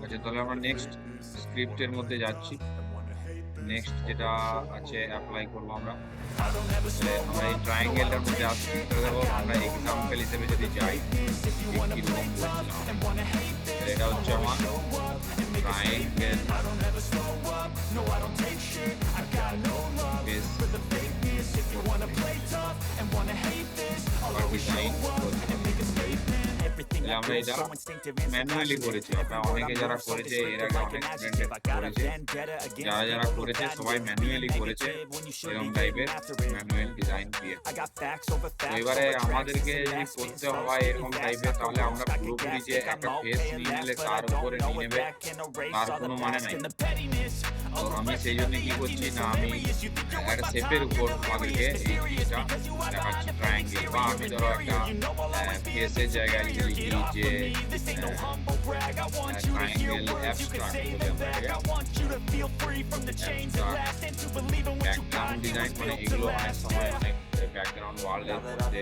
আচ্ছা, তাহলে আমরা নেক্সট স্ক্রিপ্টের মধ্যে যাচ্ছি। নেক্সট যেটা আছে অ্যাপ্লাই করবো আমরা। তাহলে আমরা এই ট্রায়াঙ্গেলটার মধ্যে আসছি। তাহলে দেখো আমরা এক্সাম্পল হিসেবে যদি যাই যে কিরকম বলছিলাম আমি। তাহলে এটা হচ্ছে আমার ট্রায়াঙ্গেল বেস ডিজাইন। তাহলে আমরা এটা ম্যানুয়ালি করেছি। আমরা অনেকে যারা করেছে এর আগে অনেক স্টুডেন্ট করেছে, যারা করেছে সবাই ম্যানুয়ালি করেছে, এরকম টাইপের ম্যানুয়াল ডিজাইন দিয়ে। তো এবারে আমাদেরকে যদি করতে হয় এরকম টাইপের, তাহলে আমরা পুরোপুরি যে একটা ফেস নিয়ে নিলে তার উপরে নিয়ে নেবে তার কোনো মানে নাই। তো আমি সেই জন্য কি করছি না, আমি একটা শেপের উপর আমাদেরকে এই জিনিসটা দেখাচ্ছি ট্রায়াঙ্গেল, বা আমি ধরো একটা ফেসের জায়গায় লিখি যে ট্রায়াঙ্গেল অ্যাবস্ট্রাক্ট বলে ব্যাকগ্রাউন্ড ডিজাইন, মানে এগুলো অনেক সময় অনেক ব্যাকগ্রাউন্ড ওয়ালের মধ্যে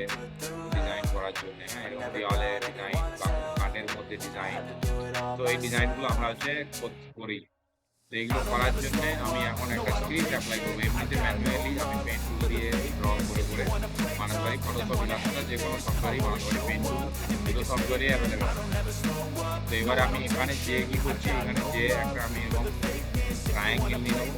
ডিজাইন করার জন্য, হ্যাঁ, এবং দেওয়ালে ডিজাইন বা কাঠের মধ্যে ডিজাইন। তো এই ডিজাইনগুলো আমরা হচ্ছে করি। তো এইগুলো করার জন্য আমি এখন একটা স্ক্রিপ্ট অ্যাপ্লাই করবো। এমনিতে ম্যানুয়ালি আমি পেন টুল দিয়ে ড্র করে বানাতে পারি। ফটোশপ, ইলাস্ট্রেটর যে কোনো সফটওয়্যারই বানাতে পারি। পেন টুল দুটো সফটওয়্যারই অ্যাভেলেবেল। তো এবার আমি এখানে যে কি করছি, এখানে যে একটা আমি এরকম ট্রায়াঙ্গেল নিয়ে নেবো।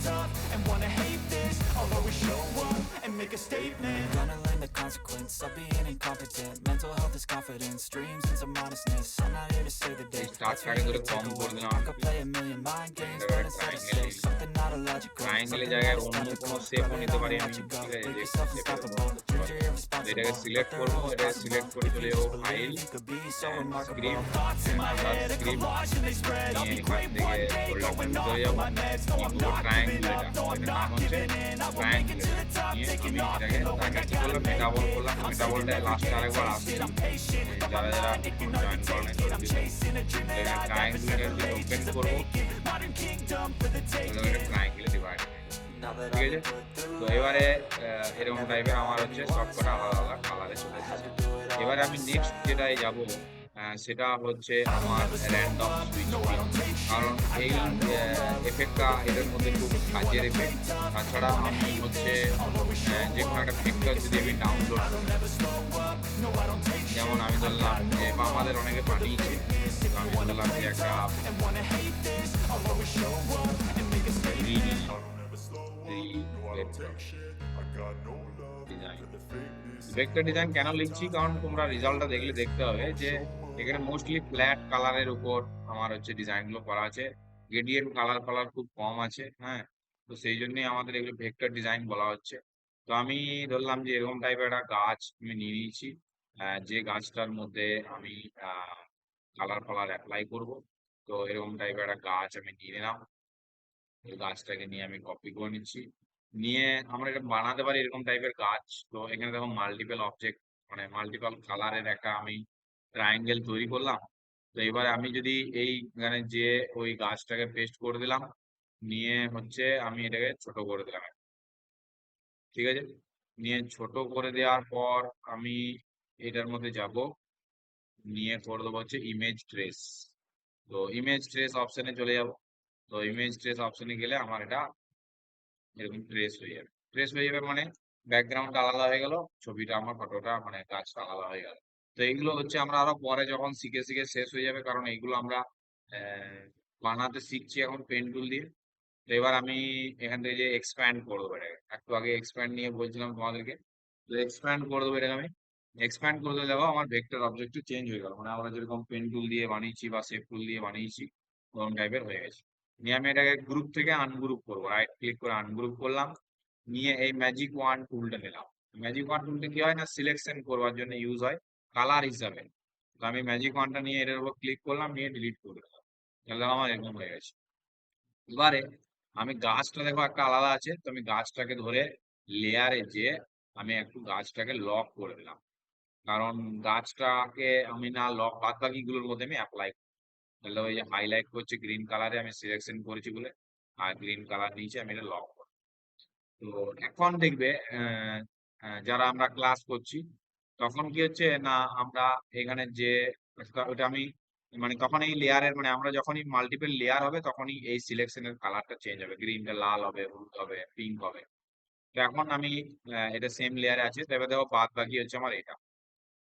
Gonna learn the consequence of being incompetent. Mental health is confidence, dreams and some honestness. I'm not here to save the day. স্টার্টটাকে ধরে কম করে দিলাম। I could play a million mind games, but instead of say something not illogical. ট্রায়াঙ্গেলের জায়গায় অন্য কোনো শেপও নিতে পারি আমি। ঠিক আছে, Make যে yourself শেপের unstoppable. Choose your irresponsible. এটাকে সিলেক্ট করবো। এটাকে সিলেক্ট করে চলে যাবো ফাইল, স্ক্রিপ্ট, স্ক্রিপ্ট নিয়ে এখান থেকে ফোল্ডারটা নিতে হয়ে যাবো। কিন্তু ট্রায়াঙ্গেল, এটা নাম হচ্ছে ট্রায়াঙ্গেল নিয়ে আমি এটাকে কি করলাম, মেটাবল করলাম। মেটাবলটা লাস্টে আরেকবার আসছি, যারা যারা জয়েন করেন ট্রায়াঙ্গেলটাকে ওপেন করবো, ট্রায়াঙ্গেলে ডিভাইড। ঠিক আছে, তো এবারে এরকম টাইপের আমার হচ্ছে সবকটা আলাদা আলাদা কালারে চলে এসেছে। এবারে আমি নেক্সট যেটাই যাব সেটা হচ্ছে আমার র্যান্ডম সুইচ, কারণ এই এফেক্টটা এদের মধ্যে খুব কাজের এফেক্ট। তাছাড়া আমি হচ্ছে যে কোনো একটা পিকচার যদি আমি ডাউনলোড করি, যেমন আমি ধরলাম যে, বা আমাদের অনেকে বানিয়েছে, আমি ধরলাম যে একটা ভেক্টর ডিজাইন কেন লিখছি, কারণ তোমরা রেজাল্টটা দেখলে দেখতে হবে যে এখানে মোস্টলি ফ্ল্যাট কালারের উপর আমার হচ্ছে ডিজাইনগুলো করা আছে। গ্রেডিয়েন্ট কালার খুব কম আছে, হ্যাঁ। তো সেই জন্যই আমাদের এগুলো ভেক্টর ডিজাইন বলা হচ্ছে। তো আমি ধরলাম যে এরকম টাইপের একটা গাছ আমি নিয়ে নিয়েছি, যে গাছটার মধ্যে আমি কালার অ্যাপ্লাই করব। তো এরকম টাইপের একটা গাছ আমি নিয়ে নিলাম। এই গাছটাকে নিয়ে আমি কপি করে নিচ্ছি। নিয়ে আমরা এটা বানাতে পারি এরকম টাইপের গাছ। তো এখানে দেখো মাল্টিপল অবজেক্ট, মানে মাল্টিপল কালারের একটা আমি ট্রায়াঙ্গেল তৈরি করলাম। তো এবার আমি যদি এইখানে যে ওই গাছটাকে পেস্ট করে দিলাম, নিয়ে হচ্ছে আমি এটাকে ছোট করে দিলাম। ঠিক আছে, নিয়ে ছোট করে দেওয়ার পর আমি এটার মধ্যে যাব, নিয়ে করে দেবো হচ্ছে ইমেজ ট্রেস। তো ইমেজ ট্রেস অপশনে চলে যাব। তো ইমেজ ট্রেস অপশনে গেলে আমার এটা এরকম ট্রেস হয়ে যাবে। ট্রেস হয়ে যাবে মানে ব্যাকগ্রাউন্ড আলাদা হয়ে গেল, ছবিটা আমার ফটোটা মানে গাছটা আলাদা হয়ে গেল। তো এইগুলো হচ্ছে আমরা আরো পরে যখন শিখে শিখে শেষ হয়ে যাবে, কারণ এইগুলো আমরা বানাতে শিখছি এখন পেন টুল দিয়ে। তো এবার আমি এখান থেকে যে এক্সপ্যান্ড করবো, এটাকে একটু আগে এক্সপ্যান্ড নিয়ে বলছিলাম তোমাদেরকে। তো এক্সপ্যান্ড করে দেবো এটাকে আমি। এক্সপ্যান্ড করে দিলে দেখো আমার ভেক্টর অবজেক্ট চেঞ্জ হয়ে গেল, মানে আমরা যেরকম পেন টুল দিয়ে বানিয়েছি বা শেপ টুল দিয়ে বানিয়েছি ওরকম টাইপের হয়ে গেছে। নিয়ে আমি এটাকে গ্রুপ থেকে আনগ্রুপ করবো, রাইট ক্লিক করে আনগ্রুপ করলাম। নিয়ে এই ম্যাজিক ওয়ান টুলটা নিলাম। ম্যাজিক ওয়ান টুলটা কি হয় না, সিলেকশন করবার জন্য ইউজ হয় কালার হিসাবে। তো আমি ম্যাজিক ওয়ানটা নিয়ে এটার উপর ক্লিক করলাম, নিয়ে ডিলিট করে দিলাম। তাহলে আমার এরকম হয়ে গেছে। এবারে আমি গাছটা দেখো একটা আলাদা আছে, তো আমি গাছটাকে ধরে লেয়ারে যে আমি একটু গাছটাকে লক করে দিলাম, কারণ গাছটাকে আমি না লক, বাদ বাকি গুলোর মধ্যে আমি অ্যাপ্লাই। তাহলে ওই যে হাইলাইট করছে গ্রিন কালারে, আমি সিলেকশন করেছি বলে, আর গ্রিন কালার নিচে আমি এটা লক করব। তো এখন দেখবে যারা আমরা ক্লাস করছি তখন কি হচ্ছে না, আমরা এখানে যে ওটা আমি মানে তখন এই লেয়ারের মানে আমরা যখনই মাল্টিপল লেয়ার হবে তখনই এই সিলেকশনের কালারটা চেঞ্জ হবে, গ্রিনটা লাল হবে, হলুদ হবে, পিঙ্ক হবে। তো এখন আমি এটা সেম লেয়ারে আছে, তো এবার দেখো বাদ বাকি হচ্ছে আমার এটা।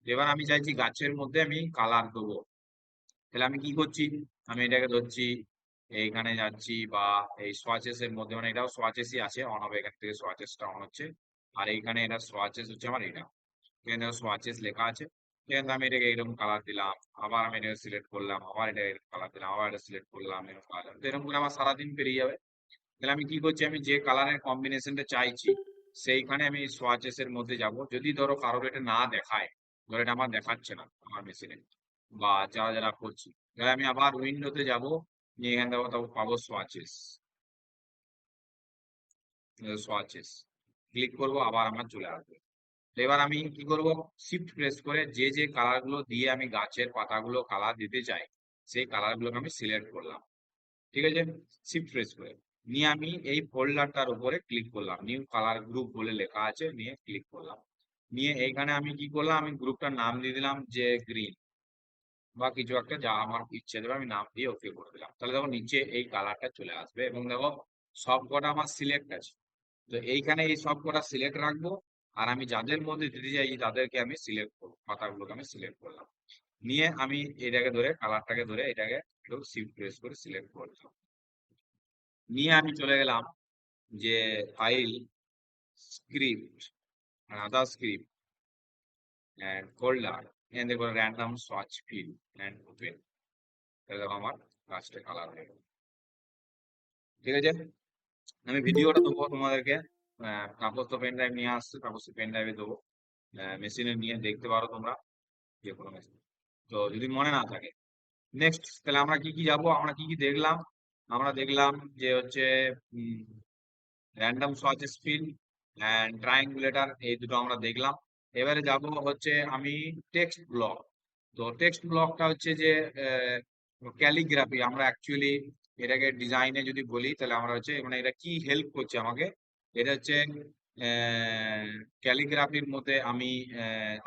এবার আমি চাইছি গাছের মধ্যে আমি কালার দেবো, তাহলে আমি কি করছি, আমি এটাকে ধরছি, এইখানে যাচ্ছি বা এই সোয়াচেস এর মধ্যে, মানে এটাও সোয়াচেসই আছে, অন হবে এখান থেকে, সোয়াচেসটা অন হচ্ছে। আর এইখানে এটা সোয়াচেস হচ্ছে আমার এটা, এখানে সোয়াচেস লেখা আছে। এখানে আমি এটাকে এরকম কালার দিলাম, আবার আমি এটাকে সিলেক্ট করলাম, আবার এটা এরকম কালার দিলাম, আবার এটা সিলেক্ট করলাম, এরকম কালার দিলাম। তো এরকম করে আমার সারাদিন পেরিয়ে যাবে। তাহলে আমি কি করছি, আমি যে কালারের কম্বিনেশনটা চাইছি সেইখানে আমি সোয়াচেস এর মধ্যে যাব। যদি ধরো কারোর এটা না দেখায়, ধরো এটা আমার দেখাচ্ছে না আমার মেশিনে বা যারা যারা করছি, তাহলে আমি আবার উইন্ডোতে যাব, নিয়ে এখানে পাবো সোয়াচেস, সোয়াচেস ক্লিক করবো, আবার আমার চলে আসবে। তো এবার আমি কি করব, শিফট প্রেস করে যে যে কালার গুলো দিয়ে আমি গাছের পাতাগুলো কালার দিতে চাই সেই কালার গুলোকে আমি সিলেক্ট করলাম, ঠিক আছে, শিফট প্রেস করে। নিয়ে আমি এই ফোল্ডারটার উপরে ক্লিক করলাম, নিউ কালার গ্রুপ বলে লেখা আছে, নিয়ে ক্লিক করলাম। নিয়ে এইখানে আমি কি করলাম, আমি গ্রুপটার নাম দিয়ে দিলাম যে গ্রিন বা কিছু একটা, যা আমার ইচ্ছে দেবে আমি নাম দিয়ে ওকে করে দিলাম। তাহলে দেখো নিচে এই কালারটা চলে আসবে, এবং দেখো সব কটা আমার সিলেক্ট আছে। তো এইখানে এই সব কটা সিলেক্ট রাখবো, আর আমি যাদের মধ্যে দিতে চাই তাদেরকে আমি সিলেক্ট করবো, পাতাগুলোকে আমি সিলেক্ট করলাম। নিয়ে আমি এটাকে ধরে, কালারটাকে ধরে এটাকে একটু শিফট প্রেস করে সিলেক্ট করলাম। নিয়ে আমি চলে গেলাম যে file, script, other script and folder, এখান থেকে random swatch fill and open. তাহলে দেখো আমার কাজটা কালার হয়ে গেল, ঠিক আছে। আমি ভিডিওটা দেবো তোমাদেরকে, তারপর তো পেন ড্রাইভ নিয়ে আসছে, তারপর পেন ড্রাইভে দেবো, মেশিনে নিয়ে দেখতে পারো তোমরা, যে কোনো মেশিন, তো যদি মনে না থাকে। নেক্সট তাহলে আমরা কি কি যাবো, আমরা কি কি দেখলাম, আমরা দেখলাম যে হচ্ছে র্যান্ডম সোয়াচেস ফিল এন্ড ট্রায়াঙ্গুলেটর, এই দুটো আমরা দেখলাম। এবারে যাব হচ্ছে আমি টেক্সট ব্লক। তো টেক্সট ব্লকটা হচ্ছে যে ক্যালিগ্রাফি, আমরা অ্যাকচুয়ালি এটাকে ডিজাইনে যদি বলি তাহলে আমরা হচ্ছে মানে এটা কি হেল্প করছে আমাকে, এটা হচ্ছে ক্যালিগ্রাফির মধ্যে আমি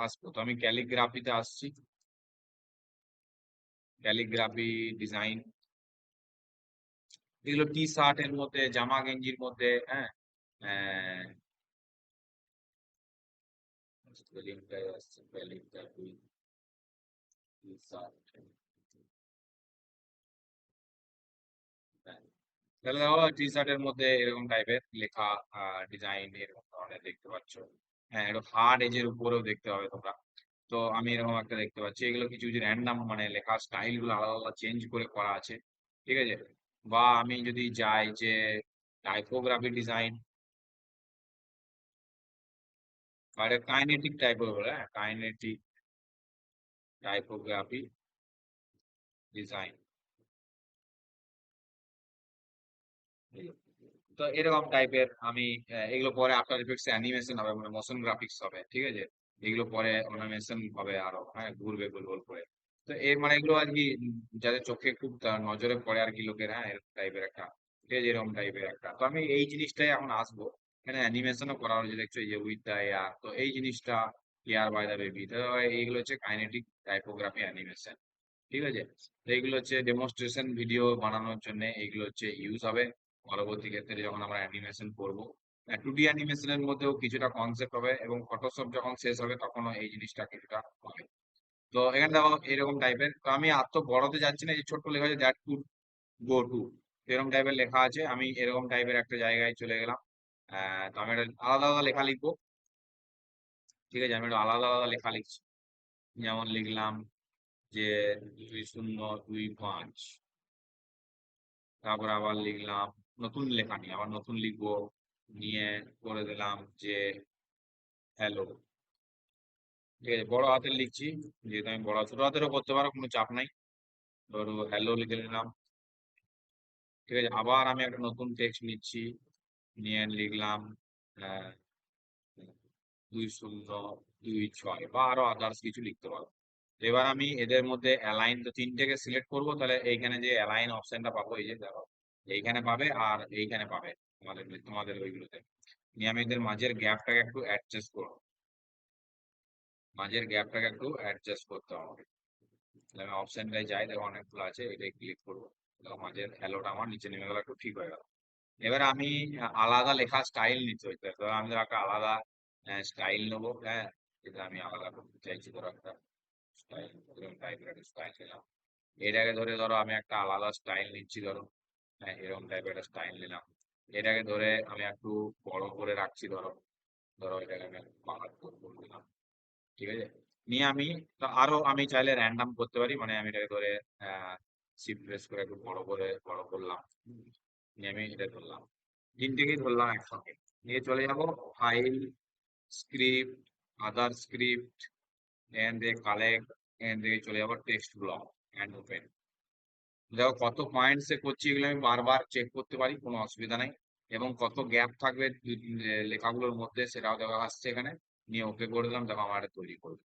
আসবো। তো আমি ক্যালিগ্রাফিতে আসছি, ক্যালিগ্রাফি ডিজাইন, এগুলো টি শার্টের মধ্যে, জামা গেঞ্জির মধ্যে, হ্যাঁ, স্পেলিংটাই আসছে, ক্যালিগ্রাফি টি শার্ট। তাহলে দেখো টি শার্টের মধ্যে এরকম টাইপের লেখা, ডিজাইন এরকম ধরনের দেখতে পাচ্ছ। হ্যাঁ, একটু হার্ড এজের উপরেও দেখতে হবে তোমরা। তো আমি এরকম একটা দেখতে পাচ্ছি, এগুলো কিছু কিছু র্যান্ডাম মানে লেখা স্টাইল গুলো আলাদা আলাদা চেঞ্জ করে করা আছে, ঠিক আছে। বা আমি যদি যাই যে টাইপোগ্রাফি ডিজাইন, বা এটা কাইনেটিক টাইপের বলে, হ্যাঁ, কাইনেটিক টাইপোগ্রাফি ডিজাইন। তো এরকম টাইপের আমি এগুলো পরে আফটার ইফেক্টস অ্যানিমেশন হবে, মানে মোশন গ্রাফিক্স হবে, ঠিক আছে। এগুলো পরে অ্যানিমেশন হবে আরো, হ্যাঁ, ঘুরবে গোল গোল করে। তো এর মানে এগুলো আর কি যাদের চোখে খুব নজরে পড়ে আর কি লোকের, হ্যাঁ, এরকম টাইপের একটা, ঠিক আছে, এরকম টাইপের একটা। তো আমি এই জিনিসটাই এখন আসবো, এখানে অ্যানিমেশনও করা হয়েছে দেখছো, এই যে উইথ দ্য এয়ার, তো এই জিনিসটা এয়ার বাই দ্য বেবি, তো এইগুলো হচ্ছে কাইনেটিক টাইপোগ্রাফি অ্যানিমেশন, ঠিক আছে। তো এইগুলো হচ্ছে ডেমনস্ট্রেশন ভিডিও বানানোর জন্য এইগুলো হচ্ছে ইউজ হবে পরবর্তী ক্ষেত্রে যখন আমরা অ্যানিমেশন করবো। 2D অ্যানিমেশনের মধ্যেও কিছুটা কনসেপ্ট হবে, এবং ফটোশপ যখন শেষ হবে তখনও এই জিনিসটা কিছুটা হবে। তো এখানে দেখো এরকম টাইপের, তো আমি আর তো বড়তে যাচ্ছি না, যে ছোট্ট লেখা আছে দ্যাট কুড গো টু, এরকম টাইপের লেখা আছে, আমি এরকম টাইপের একটা জায়গায় চলে গেলাম। তো আমি একটা আলাদা আলাদা লেখা লিখবো, ঠিক আছে, আমি একটা আলাদা আলাদা লেখা লিখছি। যেমন লিখলাম যে 2025, তারপর আবার লিখলাম নতুন লেখা নিয়ে, আবার নতুন লিখবো, নিয়ে করে দিলাম যে হ্যালো, ঠিক আছে, বড় হাতের লিখছি, যেহেতু আমি বড় ছোট হাতেরও করতে পারো, কোনো চাপ নাই। ধরো হ্যালো লিখে নিলাম, ঠিক আছে। আবার আমি একটা নতুন টেক্সট নিচ্ছি, নিয়ে লিখলাম আহ, 2026 বা আরো আদার্স কিছু লিখতে পারো। এবার আমি এদের মধ্যে অ্যালাইন, তো তিনটেকে সিলেক্ট করবো, তাহলে এইখানে যে অ্যালাইন অপশনটা পাবো, এই যে দেখো এইখানে পাবে আর এইখানে পাবে, তোমাদের তোমাদের ওইগুলোতে। নিয়ে আমি এদের মাঝের গ্যাপটাকে একটু অ্যাডজাস্ট করবো, মাঝের গ্যাপটাকে একটু অ্যাডজাস্ট করতে হবে, আমি অপশনটায় যাই, দেখো অনেকগুলো আছে, এটাই ক্লিক করবো। দেখো মাঝের হ্যালোটা আমার নিচে নেমে গেল, একটু ঠিক হয়ে গেল। এবার আমি আলাদা লেখা স্টাইল নিতে হইতে, তো আমি ধরো একটা আলাদা স্টাইল নেবো। হ্যাঁ, যেটা আমি আলাদা করতে চাইছি, ধরো একটা স্টাইল, টাইপের একটা স্টাইল নিলাম। এটাকে ধরে ধরো আমি একটা আলাদা স্টাইল নিচ্ছি, ধরো হ্যাঁ এরকম টাইপের একটা স্টাইল নিলাম। এটাকে ধরে আমি একটু বড় করে রাখছি, ধরো ধরো এটাকে আমি 72 করে দিলাম। ঠিক আছে, নিয়ে আমি তো আরো আমি চাইলে র্যান্ডম করতে পারি, মানে আমি এটাকে ধরে শিফট প্রেস করে একটু বড় করলাম। নিয়ে আমি এটা ধরলাম, তিনটেকেই ধরলাম একসঙ্গে। নিয়ে চলে যাব ফাইল, স্ক্রিপ্ট, আদার স্ক্রিপ্ট, এখান থেকে কালেক্ট, এখান থেকে চলে যাবো টেক্সট ব্লক অ্যান্ড ওপেন। দেখো কত পয়েন্টস এ করছি, এগুলো আমি বারবার চেক করতে পারি, কোনো অসুবিধা নাই। এবং কত গ্যাপ থাকবে লেখাগুলোর মধ্যে সেটাও দেখা আসছে এখানে। নিয়ে ওকে করে দিলাম, দেখো আমার এটা তৈরি করবে।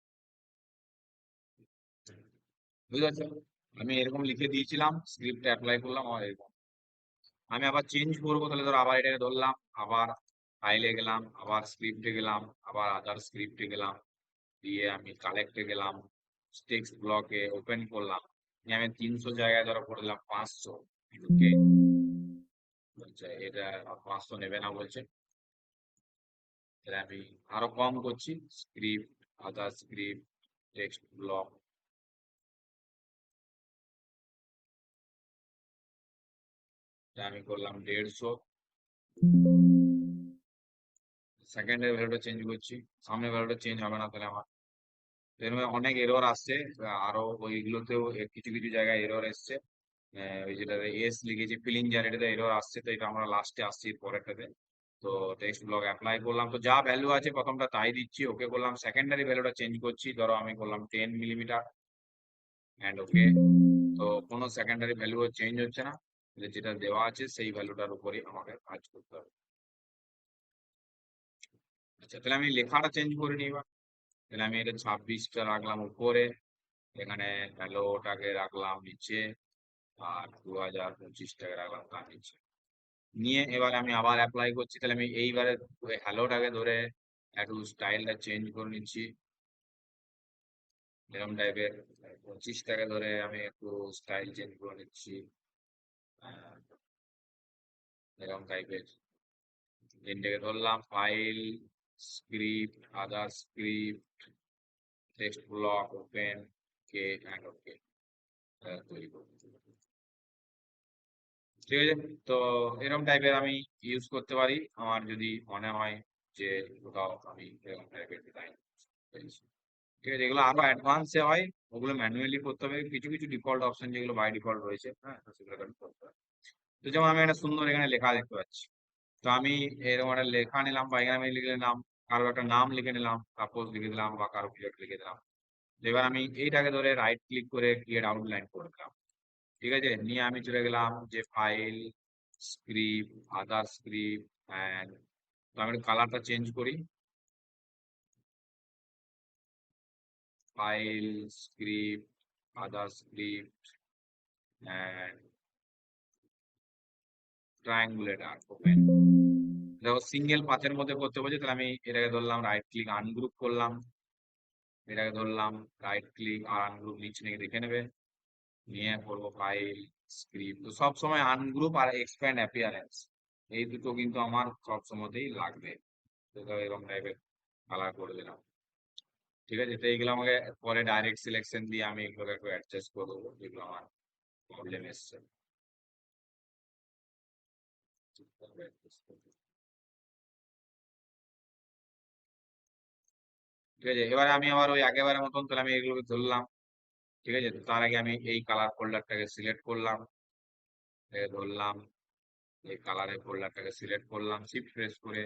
বুঝতে পারছো, আমি এরকম লিখে দিয়েছিলাম, স্ক্রিপ্টে অ্যাপ্লাই করলাম, আমার এরকম। আমি আবার চেঞ্জ করবো, তাহলে ধরো আবার এটাকে ধরলাম, আবার ফাইলে গেলাম, আবার স্ক্রিপ্টে গেলাম, আবার আদার স্ক্রিপ্টে গেলাম, দিয়ে আমি কালেক্টে গেলাম, টেক্সট ব্লকে ওপেন করলাম। নিয়ে আমি 300 জায়গায় ধরো করে দিলাম 500। ঢুকে বলছে এটা 500 নেবে না বলছে, তাহলে আমি আরো কম করছি, script, other script, text block, আমি করলাম 150। সেকেন্ডের ভ্যালুটা চেঞ্জ করছি, সামনের ভ্যালুটা চেঞ্জ হবে না তাহলে আমার। এরকম অনেক এরর আসছে, আরো ওইগুলোতেও কিছু কিছু জায়গায় এরর এসছে। ওই যেটা এস লিখেছি ফিলিংজার, এটাতে এরর আসছে, তো এটা আমরা লাস্টে আসছি পরেরটাতে। তো টেক্সট ব্লক অ্যাপ্লাই করলাম, তো যা ভ্যালু আছে প্রথমটা তাই দিচ্ছি, ওকে করলাম। সেকেন্ডারি ভ্যালুটা চেঞ্জ করছি, ধরো আমি করলাম 10 মিলিমিটার অ্যান্ড ওকে। তো কোনো সেকেন্ডারি ভ্যালু চেঞ্জ হচ্ছে না, যেটা দেওয়া আছে সেই ভ্যালুটার উপরে আমাকে কাজ করতে হবে। আচ্ছা, তাহলে আমি লেখাটা চেঞ্জ করে নিই এবার। তাহলে আমি এটা 26টা রাখলাম উপরে, এখানে হ্যালোটাকে রাখলাম নিচে, আর 2025টাকে রাখলাম তার নিচে। নিয়ে এবার আমি আবার অ্যাপ্লাই করছি, তাহলে আমি এইবারে হ্যালোটাকে ধরে একটু স্টাইলটা চেঞ্জ করে নিচ্ছি, এরকম টাইপের। 25টাকে ধরে আমি একটু স্টাইল চেঞ্জ করে নিচ্ছি, আহ, এরকম টাইপের। তিনটেকে ধরলাম, file, script, other script, text block, open, K and okay তৈরি করবো। ঠিক আছে, তো এরকম টাইপের আমি ইউজ করতে পারি আমার যদি মনে হয় যে কোথাও আমি এরকম টাইপের ডিজাইন পেয়েছি। ঠিক আছে, এগুলো আরো অ্যাডভান্সে হয়, ওগুলো ম্যানুয়ালি করতে হবে। কিছু কিছু ডিফল্ট অপশন যেগুলো বাই ডিফল্ট রয়েছে, হ্যাঁ, তো সেগুলো আমি করতে পারি। তো যেমন আমি একটা সুন্দর এখানে লেখা দেখতে পাচ্ছি, তো আমি এরকম একটা লেখা নিলাম, বা এখানে আমি লিখে নিলাম, কারো একটা নাম লিখে নিলাম, সাপোজ লিখে দিলাম, বা কারো কিছু একটা লিখে দিলাম। তো এবার আমি এইটাকে ধরে রাইট ক্লিক করে ক্রিয়েট আউটলাইন করে দিলাম। ঠিক আছে, নিয়ে আমি চলে গেলাম যে file, script, other script and, তো আমি কালারটা চেঞ্জ করি, file, script, other script and triangulator open. দেখো সিঙ্গেল পাথের মধ্যে করতে বলছে, তাহলে আমি এটাকে ধরলাম, রাইট ক্লিক আনগ্রুপ করলাম, এটাকে ধরলাম, রাইট ক্লিক আর আনগ্রুপ নিচে নিয়ে দেখে নেবে। নিয়ে করবো ফাইল, স্ক্রিপ্ট। তো সব সময় আনগ্রুপ আর এক্সপ্যান্ড অ্যাপিয়ারেন্স, এই দুটো কিন্তু আমার সব সময়তেই লাগবে। তো এরকম টাইপের কালার করে দিলাম। ঠিক আছে, তো এইগুলো আমাকে পরে ডাইরেক্ট সিলেকশন দিয়ে আমি এগুলোকে একটু অ্যাডজাস্ট করে দেবো, যেগুলো আমার প্রবলেম এসছে। ঠিক আছে, এবারে আমি আবার ওই আগেবারের মতন, তাহলে আমি এগুলোকে ধরলাম। ঠিক আছে, তো তার আগে আমি এই কালার ফোল্ডারটাকে সিলেক্ট করলাম, ধরলাম, এই কালারের ফোল্ডারটাকে সিলেক্ট করলাম, শিফট প্রেস করে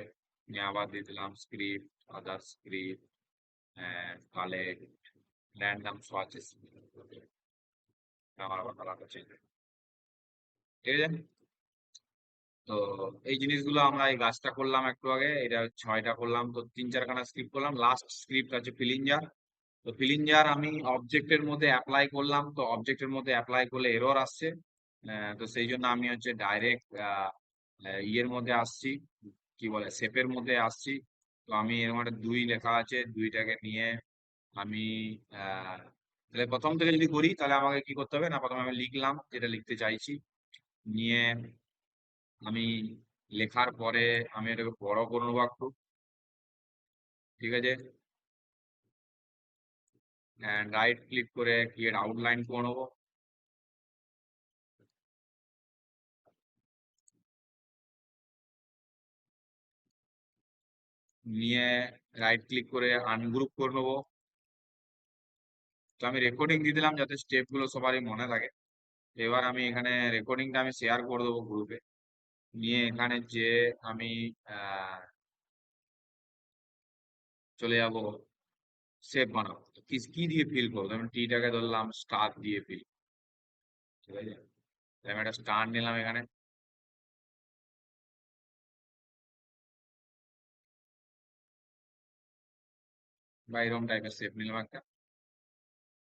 নিয়ে আবার দিয়ে দিলাম script, other script, collect, random swatches, আমার আবার কালারটা চেঞ্জ। ঠিক আছে, তো এই জিনিসগুলো আমরা এই গাছটা করলাম একটু আগে, এটা 6টা করলাম, তো 3-4খানা স্ক্রিপ্ট করলাম। লাস্ট স্ক্রিপ্ট আছে ফিলিঞ্জার। তো ফিলিঞ্জার আমি অবজেক্টের মধ্যে অ্যাপ্লাই করলাম, তো অবজেক্টের মধ্যে অ্যাপ্লাই করলে এরর আসছে। তো সেই জন্য আমি হচ্ছে ডাইরেক্ট ইয়ের মধ্যে আসছি, কি বলে, শেপের মধ্যে আসছি। তো আমি এর মধ্যে 2 লেখা আছে, 2টাকে নিয়ে আমি তাহলে প্রথম থেকে যদি করি তাহলে আমাকে কি করতে হবে না, প্রথমে আমি লিখলাম যেটা লিখতে চাইছি, নিয়ে আমি লেখার পরে আমি এটাকে বড় করে নেবো একটু, ঠিক আছে, এন্ড রাইট ক্লিক করে ক্রিয়েট আউটলাইন করে নেবো। নিয়ে রাইট ক্লিক করে আনগ্রুপ করে নেবো। তো আমি রেকর্ডিং দিয়ে দিলাম যাতে স্টেপ গুলো সবারই মনে থাকে। এবার আমি এখানে রেকর্ডিংটা আমি শেয়ার করে দেবো গ্রুপে। নিয়ে এখানে যে আমি আহ, চলে যাব শেপ বানাবো। তো কি কি দিয়ে ফিল করবো, আমি টিটাকে ধরলাম, স্টার দিয়ে ফিল, ঠিক আছে। তো আমি একটা স্টার নিলাম এখানে, বা এরকম টাইপের শেপ নিলাম একটা,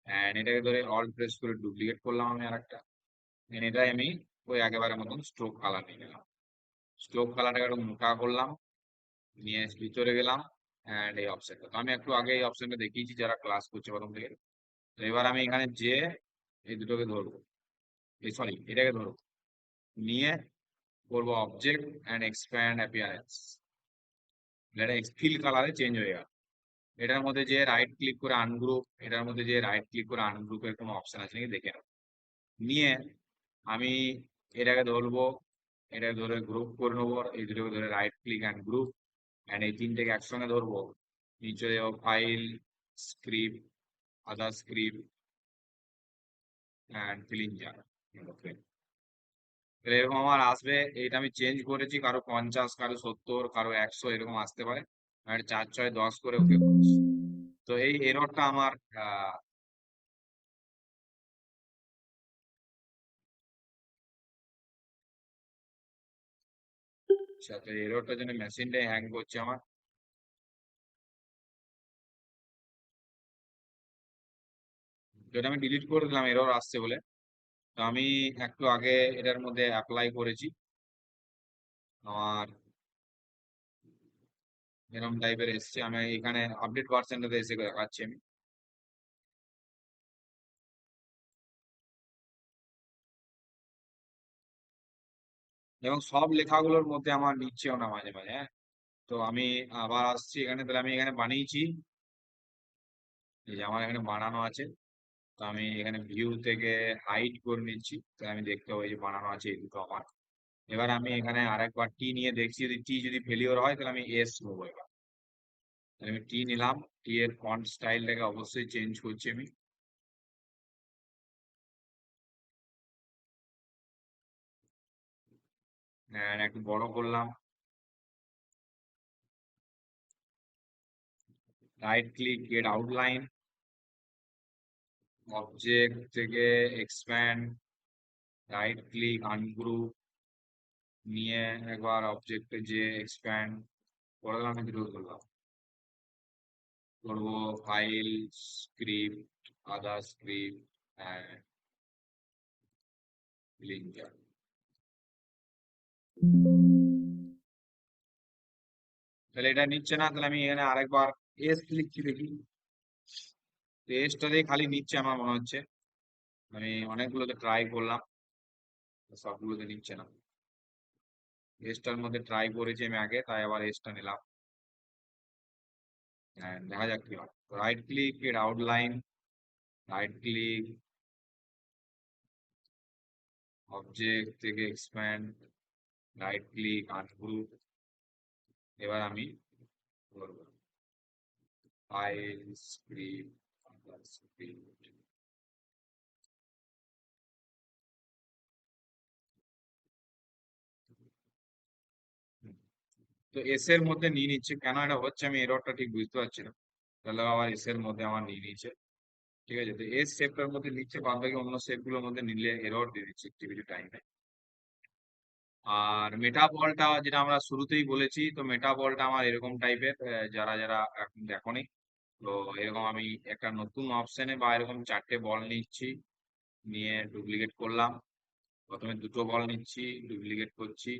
এন্ড এটাকে ধরে অল্ট প্রেস করে ডুপ্লিকেট করলাম আমি আরেকটা। এটাই আমি ওই একেবারে মতন স্ট্রোক কালার নিয়ে নিলাম। স্ট্রোক কালারটাকে একটু মোটা করলাম, নিয়ে ভিতরে গেলাম, এন্ড এই অপশনটা তো আমি একটু আগে এই অপশনটা দেখিয়েছি যারা ক্লাস করছে প্রথম থেকে। তো এবার আমি এখানে যে এই দুটোকে ধরবো, এই সরি এটাকে ধরবো, নিয়ে করবো অবজেক্ট এন্ড এক্সপ্যান্ড অ্যাপিয়ারেন্স। এটা ফিল কালারে চেঞ্জ হয়ে গেল। এটার মধ্যে যে রাইট ক্লিক করে আনগ্রুপ, এটার মধ্যে যে রাইট ক্লিক করে আনগ্রুপের কোনো অপশন আছে নাকি দেখে নাও। নিয়ে আমি এটাকে ধরবো, এটাকে ধরে গ্রুপ করে নেবো, এই দুটোকে ধরে right click and group, and এই তিনটেকে একসঙ্গে ধরবো, নিচে যাবো file, script, other script and filling jar. Okay, এরকম আমার আসবে। এইটা আমি চেঞ্জ করেছি, কারো 50, কারো 70, কারো 100 এরকম আসতে পারে। আর 4, 6, 10 করে ওকে করেছি। তো এই এররটা আমার আহ, সাথে এররটার জন্য মেশিনটাই হ্যাং করছে আমার। তো এটা আমি ডিলিট করে দিলাম এরর আসছে বলে। তো আমি একটু আগে এটার মধ্যে অ্যাপ্লাই করেছি, আমার এরকম টাইপের এসছে। আমি এখানে আপডেট ভার্সনটাতে এসে দেখাচ্ছি আমি। এবং সব লেখাগুলোর মধ্যে আমার নিচ্ছেও না মাঝে মাঝে, হ্যাঁ। তো আমি আবার আসছি এখানে, তাহলে আমি এখানে বানিয়েছি, এই যে আমার এখানে বানানো আছে। তো আমি এখানে ভিউ থেকে হাইড করে নিচ্ছি, তাহলে আমি দেখতে পাবো এই যে বানানো আছে এই দুটো আমার। এবার আমি এখানে আরেকবার টি নিয়ে দেখছি, যদি টি যদি ফেলিওর হয় তাহলে আমি এস নেবো। এবার তাহলে আমি টি নিলাম, টি এর ফন্ট স্টাইলটাকে অবশ্যই চেঞ্জ করছি আমি। একটু বড় করলাম, right click get outline, object থেকে এক্সপ্যান্ড, রাইট ক্লিক আনগ্রুপ, নিয়ে একবার অবজেক্টে যে এক্সপ্যান্ড করলাম, দুটো করলাম, করবো file, script, other script and linker. তাহলে এটা নিচ্ছে না, তাহলে আমি এখানে আরেকবার এস লিখছি দেখি। এসটা দিয়ে খালি নিচ্ছে আমার মনে হচ্ছে। আমি অনেকগুলোতে ট্রাই করলাম, সবগুলোতে নিচ্ছে না। এসটার মধ্যে ট্রাই করেছি আমি আগে, তাই আবার এসটা নিলাম। দেখা যাক কি হয়। রাইট ক্লিক এর আউটলাইন, রাইট ক্লিক, অবজেক্ট থেকে এক্সপ্যান্ড, রাইট ক্লিক আনগ্রুপ। এবার আমি করবো ফাইল, স্ক্রিপ্ট, স্ক্রিপ্ট। তো এস এর মধ্যে নিয়ে নিচ্ছে, কেন এটা হচ্ছে আমি এররটা ঠিক বুঝতে পারছি না। তাহলে আবার এস এর মধ্যে আমার নিয়ে নিচ্ছে, ঠিক আছে। তো এস শেপটার মধ্যে নিচ্ছে, বাদ বাকি অন্য শেপ গুলোর মধ্যে নিলে এরর দিয়ে দিচ্ছে কিছু কিছু টাইমে। আর মেটা বলটা যেটা আমরা শুরুতেই বলেছি, তো মেটা বলটা আমার এরকম টাইপের, যারা যারা এখন দেখোনি, তো এরকম আমি একটা নতুন অপশনে বা এরকম 4টে বল নিচ্ছি, নিয়ে ডুপ্লিকেট করলাম। প্রথমে দুটো বল নিচ্ছি, ডুপ্লিকেট করছি,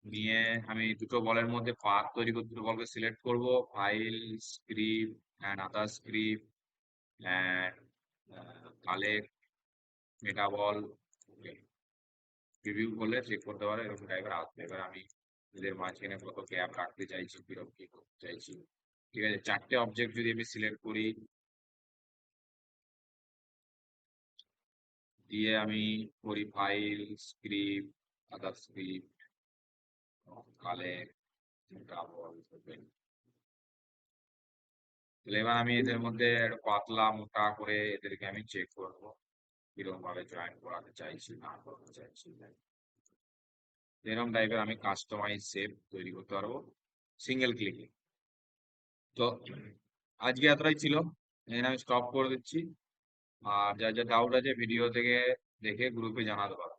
নিয়ে আমি দুটো বলের মধ্যে পাথ তৈরি করে দুটো বলকে সিলেক্ট করব, file, script and other script, collect, metaball, review করলে চেক করতে পারো, এরকম টাইপের আসবে। এবার আমি এদের মাঝখানে কত গ্যাপ রাখতে চাইছি, কিরকম কি করতে চাইছি। ঠিক আছে, 4টে অবজেক্ট যদি আমি সিলেক্ট করি, দিয়ে আমি করি file, script, other script, collect, মেটাবল, open. তাহলে এবার আমি এদের মধ্যে একটা পাতলা মোটা করে এদেরকে আমি চেক করবো কিরকম ভাবে জয়েন করাতে চাইছি না করাতে চাইছি। এরকম টাইপের আমি কাস্টমাইজ শেপ তৈরি করতে পারবো সিঙ্গেল ক্লিকে। তো আজকে এতটাই ছিল, এখানে আমি স্টপ করে দিচ্ছি। আর যা যা ডাউট আছে ভিডিও থেকে দেখে গ্রুপে জানাতে পারো।